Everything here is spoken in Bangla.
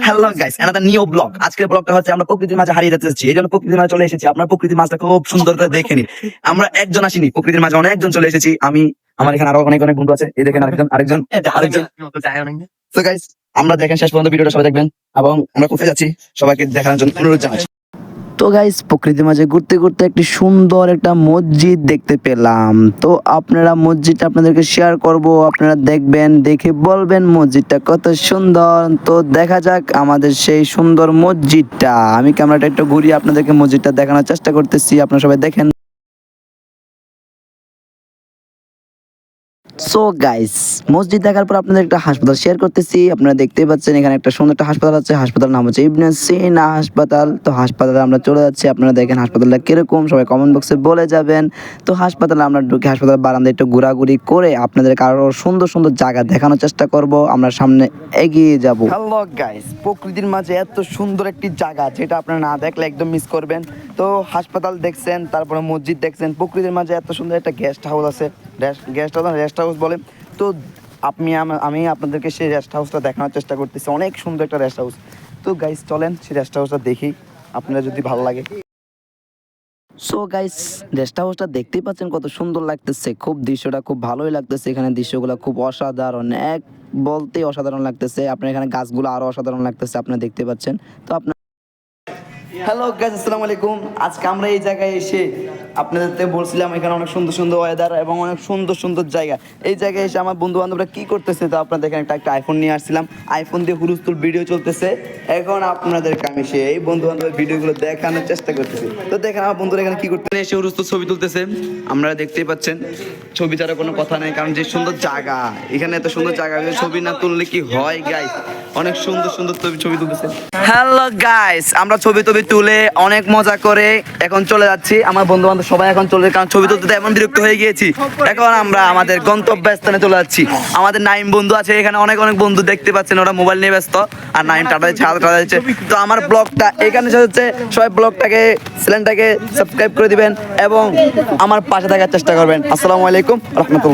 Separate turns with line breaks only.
Hello guys, another new blog. আজকের ব্লগটা হচ্ছে আমরা প্রকৃতির মাঝে হারিয়ে যাচ্ছি, এই জন্য প্রকৃতির মাঝে চলে এসেছি। আপনার প্রকৃতির মাঝটা খুব সুন্দর করে দেখে নিন। আমরা একজন আসিনি, প্রকৃতির মাঝে অনেকজন চলে এসেছি। আমার এখানে আরো অনেক বন্ধু আছে, এই দেখেন আরেকজন। তো গাইস, আমরা দেখেন শেষ পর্যন্ত ভিডিওটা সবাই দেখবেন এবং আমরা কোথায় যাচ্ছি সবাইকে দেখানোর জন্য অনুরোধ জানাচ্ছি। তো গাইস, প্রকৃতির মাঝে ঘুরতে ঘুরতে একটি সুন্দর একটা মসজিদ দেখতে পেলাম। তো আপনারা মসজিদটা আপনাদেরকে শেয়ার করব, আপনারা দেখবেন, দেখে বলবেন মসজিদটা কত সুন্দর। তো দেখা যাক আমাদের সেই সুন্দর মসজিদটা। আমি ক্যামেরাটা একটু ঘুরিয়ে আপনাদেরকে মসজিদটা দেখানোর চেষ্টা করতেছি, আপনারা সবাই দেখেন। সো গাইস, মসজিদ দেখার পর আপনাদের একটা হাসপাতাল শেয়ার করতেছি। আপনারা দেখতেই পাচ্ছেন এখানে একটা সুন্দর একটা হাসপাতাল আছে। হাসপাতালের নাম হচ্ছে ইবনে সিনা হাসপাতাল। তো হাসপাতালে আমরা চলে যাচ্ছি। আপনারা দেখেন হাসপাতালটা কিরকম, সবাই কমেন্ট বক্সে বলে যাবেন। তো হাসপাতালে আমরা ঢুকে হাসপাতালের বারান্দায় একটু ঘোরাঘুরি করে আপনাদেরকে আরো সুন্দর সুন্দর জায়গা দেখানোর চেষ্টা করব। আমরা সামনে এগিয়ে যাব। হ্যালো গাইস, প্রকৃতির মাঝে এত সুন্দর একটি জায়গা যেটা আপনারা না দেখলে একদম মিস করবেন। তো হাসপাতাল দেখছেন, তারপরে মসজিদ দেখছেন, প্রকৃতির মাঝে এত সুন্দর একটা গেস্ট হাউস আছে। রেস্ট হাউস বলে। তো আমি আপনাদেরকে সেই রেস্ট হাউসটা দেখানোর চেষ্টা করতেছি। অনেক সুন্দর একটা রেস্ট হাউস। তো গাইস চলেন সেই রেস্ট হাউসটা দেখি, আপনারা যদি ভালো লাগে। সো গাইস, রেস্ট হাউসটা দেখতেই পাচ্ছেন কত সুন্দর লাগতেছে। খুব দৃশ্যটা খুব ভালোই লাগতেছে। এখানে দৃশ্যগুলো খুব অসাধারণ, এক বলতেই অসাধারণ লাগতেছে। আপনার এখানে গাছগুলো আরো অসাধারণ লাগতেছে, আপনারা দেখতে পাচ্ছেন। তো আপনার হ্যালো গাইস, আসসালামু আলাইকুম। আজকে আমরা এই জায়গায় এসে আপনাদেরকে বলছিলাম এখানে অনেক সুন্দর সুন্দর ওয়েদার এবং অনেক সুন্দর সুন্দর জায়গা। এই জায়গায় এসে আমার বন্ধু বান্ধবরা কি করতেছে, তো আপনারা দেখেন একটা আইফোন নিয়ে আসছিলাম। আইফোন দিয়ে হুলস্থুল ভিডিও চলতেছে। এখন আপনাদেরকে আমি এই বন্ধু বান্ধবের ভিডিওগুলো দেখানোর চেষ্টা করতেছি। তো দেখেন আমার বন্ধুরা এখানে কি করতে এসে হুলস্থুল ছবি তুলতেছে। আপনারা দেখতেই পাচ্ছেন, ছবি ছাড়া কোনো কথা নেই, কারণ যে সুন্দর জায়গা, এখানে এত সুন্দর জায়গা, ছবি না তুললে কি হয় গাইস। অনেক সুন্দর সুন্দর ছবি তুলতেছে। হ্যালো গাইস, আমরা ছবি তুলে অনেক মজা করে এখন চলে যাচ্ছি। আমার বন্ধু বান্ধব সবাই এখন চলে, কারণ ছবি তুলতে এমন বিরক্ত হয়ে গিয়েছি। এখন আমরা আমাদের গন্তব্যস্থানে চলে যাচ্ছি। আমাদের নাইম বন্ধু আছে এখানে, অনেক বন্ধু দেখতে পাচ্ছেন, ওরা মোবাইল নিয়ে ব্যস্ত। আর নাইম টাটা দিচ্ছে। তো আমার ব্লগটা এখানে শেষ হচ্ছে। সবাই ব্লগটাকে, চ্যানেলটাকে সাবস্ক্রাইব করে দিবেন এবং আমার পাশে থাকার চেষ্টা করবেন। আসসালামু আলাইকুম রাহমাতুল্লাহ।